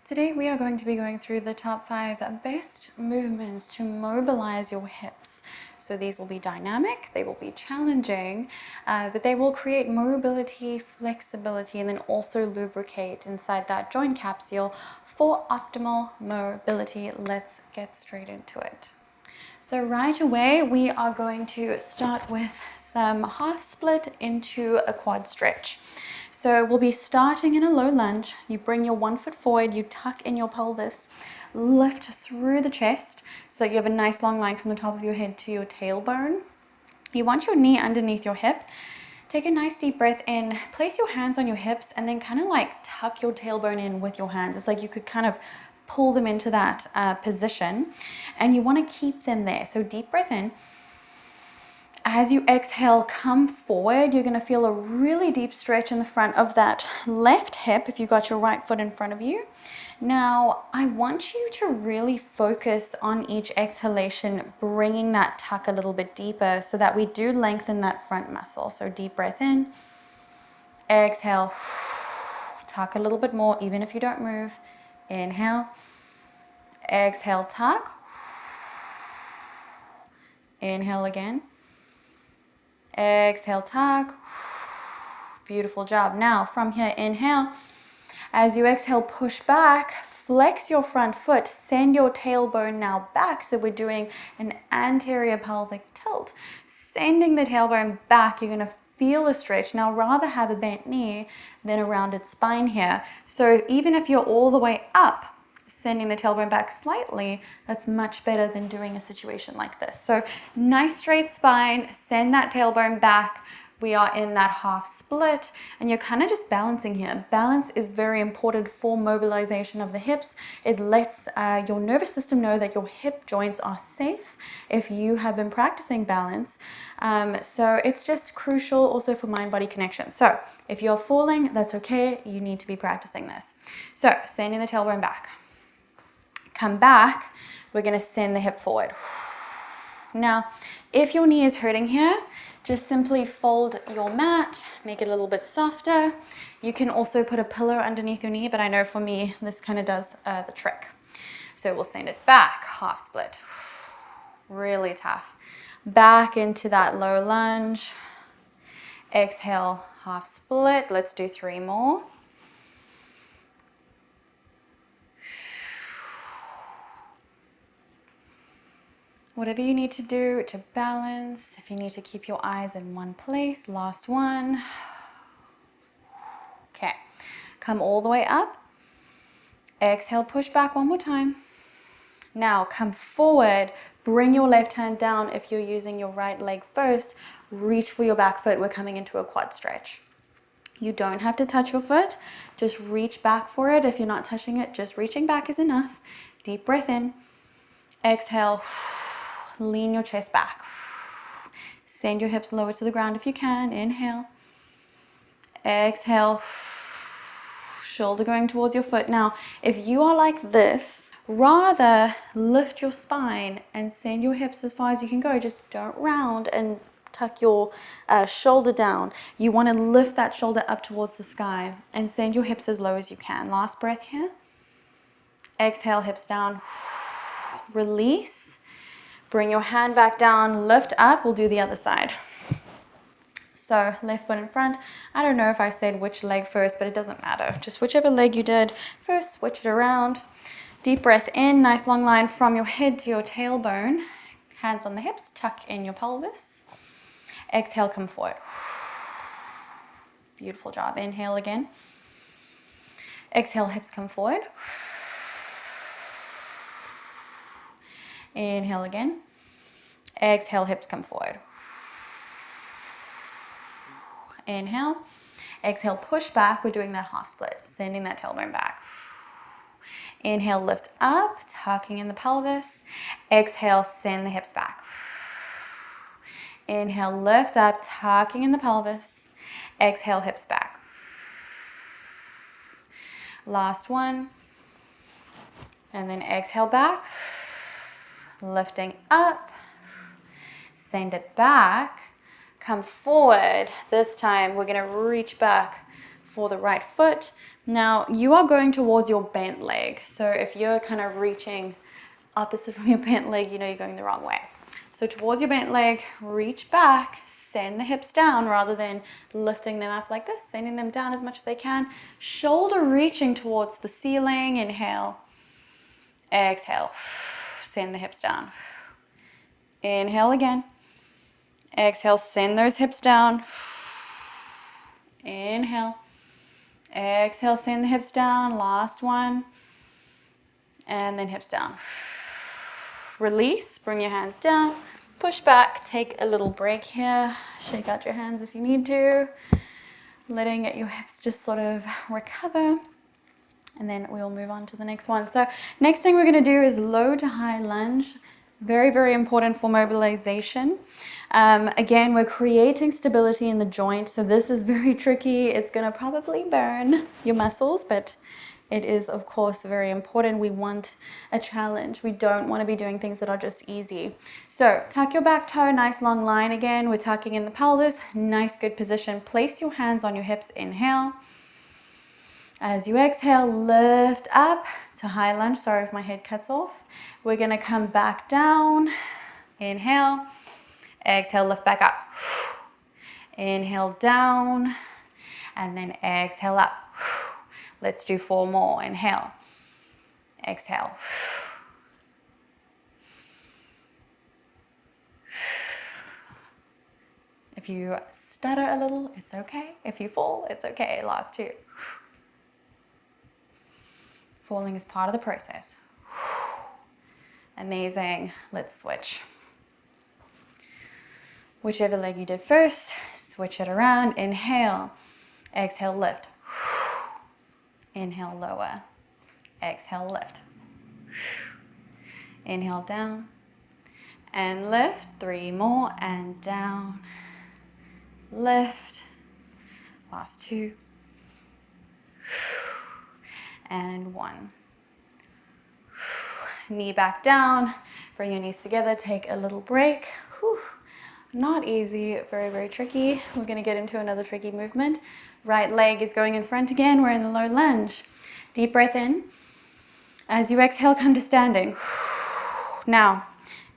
Today we are going to be going through the top 5 best movements to mobilize your hips. So these will be dynamic, they will be challenging, but they will create mobility, flexibility, and then also lubricate inside that joint capsule for optimal mobility. Let's get straight into it. So right away, we are going to start with some half split into a quad stretch. So we'll be starting in a low lunge. You bring your 1 foot forward, you tuck in your pelvis, lift through the chest so that you have a nice long line from the top of your head to your tailbone. You want your knee underneath your hip. Take a nice deep breath in, place your hands on your hips, and then kind of like tuck your tailbone in with your hands. It's like you could kind of pull them into that position, and you want to keep them there. So deep breath in. As you exhale, come forward. You're going to feel a really deep stretch in the front of that left hip if you got your right foot in front of you. Now, I want you to really focus on each exhalation, bringing that tuck a little bit deeper so that we do lengthen that front muscle. So deep breath in, exhale, tuck a little bit more, even if you don't move. Inhale, exhale, tuck. Inhale again. Exhale, tuck. Beautiful job. Now from here, inhale. As you exhale, push back, flex your front foot, send your tailbone now back. So we're doing an anterior pelvic tilt. Sending the tailbone back, you're gonna feel a stretch. Now rather have a bent knee than a rounded spine here. So even if you're all the way up, sending the tailbone back slightly, that's much better than doing a situation like this. So nice straight spine, send that tailbone back. We are in that half split, and you're kind of just balancing here. Balance is very important for mobilization of the hips. It lets your nervous system know that your hip joints are safe if you have been practicing balance. So it's just crucial also for mind-body connection. So if you're falling, that's okay. You need to be practicing this. So sending the tailbone back. Come back, we're gonna send the hip forward. Now, if your knee is hurting here, just simply fold your mat, make it a little bit softer. You can also put a pillow underneath your knee, but I know for me, this kind of does the trick. So we'll send it back, half split. Really tough. Back into that low lunge. Exhale, half split. Let's do 3 more. Whatever you need to do to balance, if you need to keep your eyes in one place, last one. Okay, come all the way up. Exhale, push back one more time. Now come forward, bring your left hand down. If you're using your right leg first, reach for your back foot. We're coming into a quad stretch. You don't have to touch your foot, just reach back for it. If you're not touching it, just reaching back is enough. Deep breath in, exhale. Lean your chest back. Send your hips lower to the ground if you can. Inhale. Exhale. Shoulder going towards your foot. Now, if you are like this, rather lift your spine and send your hips as far as you can go. Just don't round and tuck your shoulder down. You want to lift that shoulder up towards the sky and send your hips as low as you can. Last breath here. Exhale, hips down. Release. Bring your hand back down, lift up. We'll do the other side. So left foot in front. I don't know if I said which leg first, but it doesn't matter. Just whichever leg you did first, switch it around. Deep breath in, nice long line from your head to your tailbone. Hands on the hips, tuck in your pelvis. Exhale, come forward. Beautiful job. Inhale again. Exhale, hips come forward. Inhale again. Exhale, hips come forward. Inhale. Exhale, push back. We're doing that half split, sending that tailbone back. Inhale, lift up, tucking in the pelvis. Exhale, send the hips back. Inhale, lift up, tucking in the pelvis. Exhale, hips back. Last one. And then exhale back. Lifting up, send it back, come forward. This time we're gonna reach back for the right foot. Now you are going towards your bent leg. So if you're kind of reaching opposite from your bent leg, you know you're going the wrong way. So towards your bent leg, reach back, send the hips down rather than lifting them up like this, sending them down as much as they can. Shoulder reaching towards the ceiling. Inhale, exhale, send the hips down. Inhale again. Exhale, send those hips down. Inhale. Exhale, send the hips down. Last one. And then hips down. Release, bring your hands down. Push back, take a little break here. Shake out your hands if you need to. Letting your hips just sort of recover. And then we'll move on to the next one. So next thing we're going to do is low to high lunge. Very, very important for mobilization. Again, we're creating stability in the joint. So this is very tricky. It's going to probably burn your muscles, but it is, of course, very important. We want a challenge. We don't want to be doing things that are just easy. So tuck your back toe, nice long line again. We're tucking in the pelvis. Nice, good position. Place your hands on your hips. Inhale. As you exhale, lift up to high lunge. Sorry if my head cuts off. We're going to come back down. Inhale. Exhale, lift back up. Inhale, down. And then exhale up. Let's do 4 more. Inhale. Exhale. If you stutter a little, it's okay. If you fall, it's okay. Last 2. Falling is part of the process. Amazing. Let's switch. Whichever leg you did first, switch it around. Inhale. Exhale, lift. Inhale, lower. Exhale, lift. Inhale, down. And lift. 3 more. And down. Lift. Last 2. And 1. Knee back down. Bring your knees together. Take a little break. Whew. Not easy. Very, very tricky. We're going to get into another tricky movement. Right leg is going in front again. We're in the low lunge. Deep breath in. As you exhale, come to standing. Now,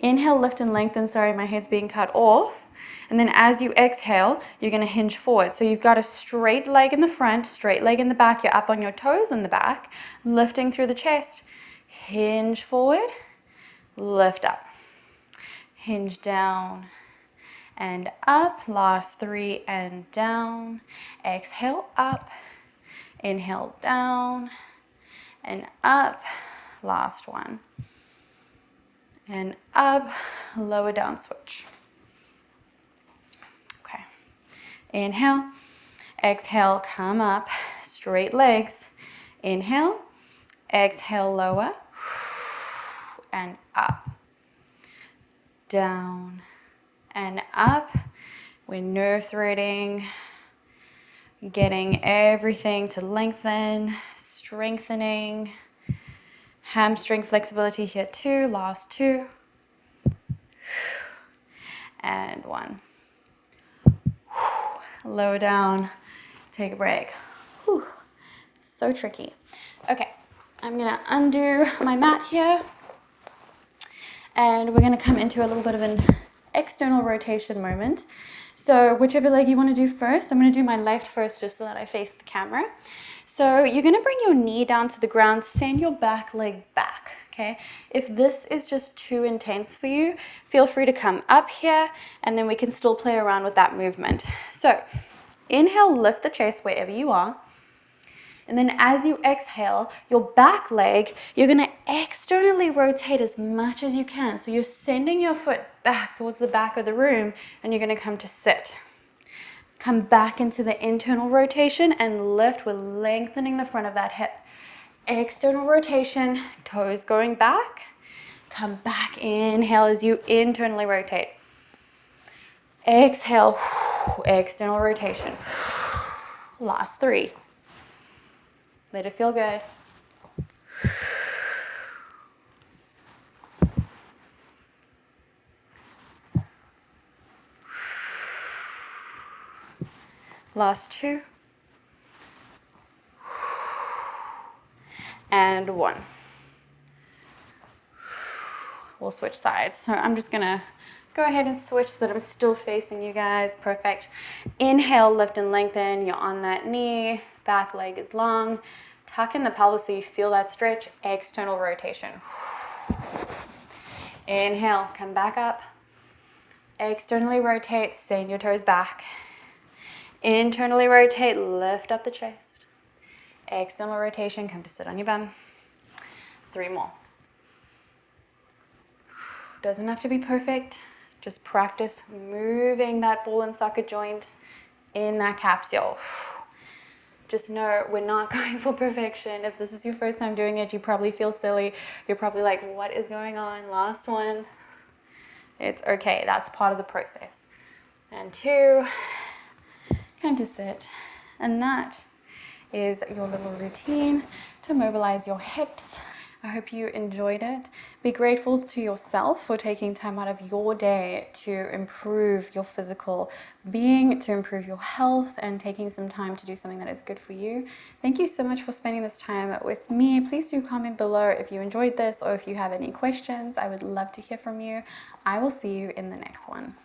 inhale, lift and lengthen. Sorry, my head's being cut off. And then as you exhale, you're going to hinge forward. So you've got a straight leg in the front, straight leg in the back. You're up on your toes in the back, lifting through the chest. Hinge forward, lift up. Hinge down and up. Last 3 and down. Exhale, up. Inhale, down and up. Last one. And up, lower down, switch. Okay. Inhale, exhale, come up, straight legs. Inhale, exhale, lower, and up, down, and up. We're nerve threading, getting everything to lengthen, strengthening. Hamstring flexibility here too. Last 2. And 1. Lower down. Take a break. Whew. So tricky. Okay, I'm going to undo my mat here. And we're going to come into a little bit of an external rotation moment. So whichever leg you want to do first, I'm going to do my left first just so that I face the camera. So you're going to bring your knee down to the ground, send your back leg back, okay? If this is just too intense for you, feel free to come up here and then we can still play around with that movement. So inhale, lift the chest wherever you are. And then as you exhale, your back leg, you're going to externally rotate as much as you can. So you're sending your foot back towards the back of the room and you're going to come to sit. Come back into the internal rotation and lift with lengthening the front of that hip. External rotation, toes going back. Come back, inhale as you internally rotate. Exhale, external rotation. Last 3. Let it feel good. Last 2. and 1. We'll switch sides. So I'm just gonna go ahead and switch so that I'm still facing you guys. Perfect. Inhale, lift and lengthen. You're on that knee, back leg is long. Tuck in the pelvis so you feel that stretch. External rotation. Inhale, come back up. Externally rotate, send your toes back. Internally rotate, lift up the chest. External rotation, come to sit on your bum. 3 more. Doesn't have to be perfect. Just practice moving that ball and socket joint in that capsule. Just know we're not going for perfection. If this is your first time doing it, you probably feel silly. You're probably like, what is going on? Last one. It's okay. That's part of the process. And 2, come to sit. And that is your little routine to mobilize your hips. I hope you enjoyed it. Be grateful to yourself for taking time out of your day to improve your physical being, to improve your health, and taking some time to do something that is good for you. Thank you so much for spending this time with me. Please do comment below if you enjoyed this or if you have any questions. I would love to hear from you. I will see you in the next one.